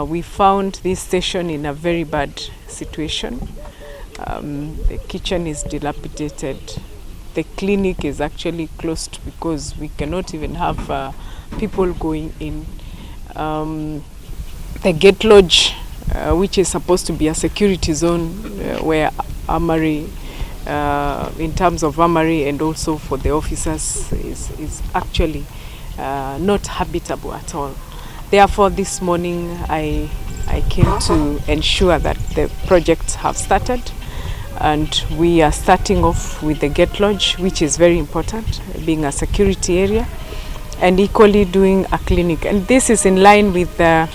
we found this station in a very bad situation. The kitchen is dilapidated. The clinic is actually closed because we cannot even have people going in. The gate lodge, which is supposed to be a security zone where armory, in terms of armory and also for the officers, is actually not habitable at all. Therefore, this morning I came to ensure that the projects have started, and we are starting off with the gate lodge, which is very important, being a security area, and equally doing a clinic. And this is in line with the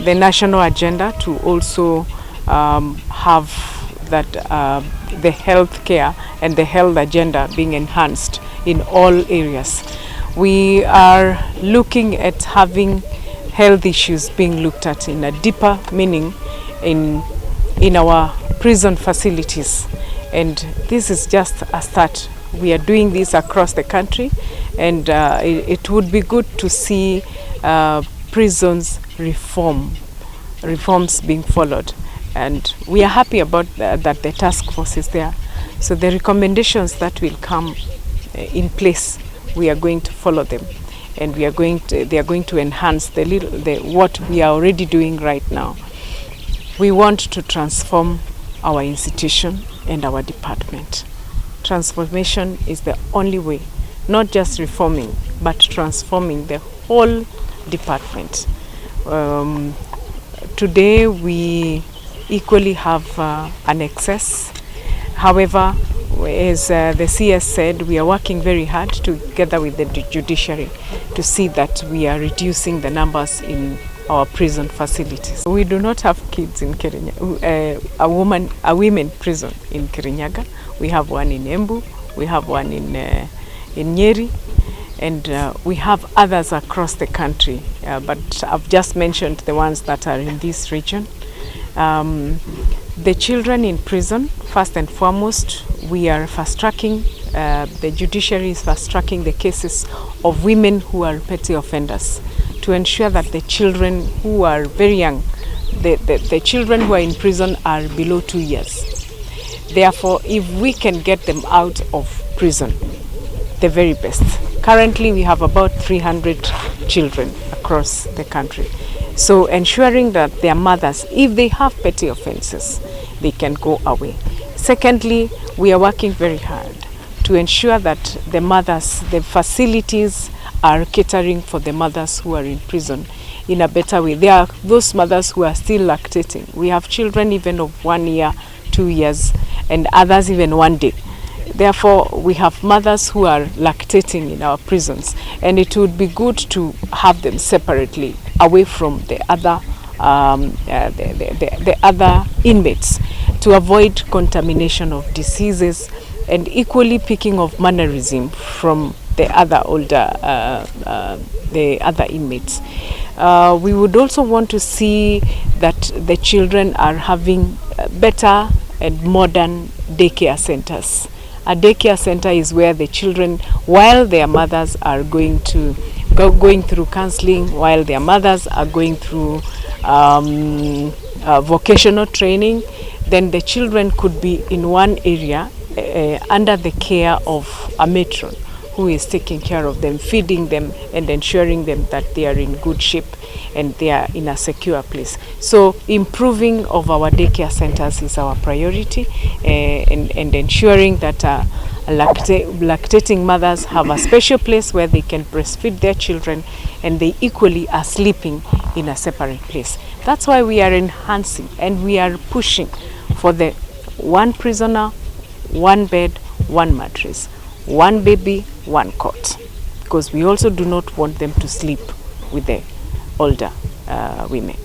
national agenda to also have that the health care and the health agenda being enhanced in all areas. We are looking at having health issues being looked at in a deeper meaning in our prison facilities, and this is just a start. We are doing this across the country, and it would be good to see prisons reforms being followed, and we are happy about that the task force is there. So the recommendations that will come in place, we are going to follow them, and they are going to enhance what we are already doing right now. We want to transform our institution and our department. Transformation is the only way, not just reforming, but transforming the whole department. Today we equally have an excess. However, as the CS said, we are working very hard together with the Judiciary to see that we are reducing the numbers in our prison facilities. We do not have kids in Kirinyaga, a women prison in Kirinyaga. We have one in Embu, we have one in Nyeri, and we have others across the country. But I've just mentioned the ones that are in this region. The children in prison, first and foremost, we are fast-tracking, the Judiciary is fast-tracking the cases of women who are petty offenders to ensure that the children who are very young, the children who are in prison are below 2 years. Therefore, if we can get them out of prison, the very best. Currently, we have about 300 children across the country. So ensuring that their mothers, if they have petty offenses, they can go away. Secondly, we are working very hard to ensure that the mothers, the facilities are catering for the mothers who are in prison in a better way. There are those mothers who are still lactating. We have children even of 1 year, 2 years, and others even 1 day. Therefore, we have mothers who are lactating in our prisons, and it would be good to have them separately, away from the other the other inmates, to avoid contamination of diseases, and equally picking of mannerism from the other inmates. We would also want to see that the children are having better and modern daycare centers. A daycare center is where the children, while their mothers are going through counseling, while their mothers are going through vocational training, then the children could be in one area under the care of a matron who is taking care of them, feeding them, and ensuring them that they are in good shape and they are in a secure place. So improving of our daycare centers is our priority, and ensuring that lactating mothers have a special place where they can breastfeed their children, and they equally are sleeping in a separate place. That's why we are enhancing and we are pushing for the one prisoner, one bed, one mattress, one baby, one cot, because we also do not want them to sleep with the older women.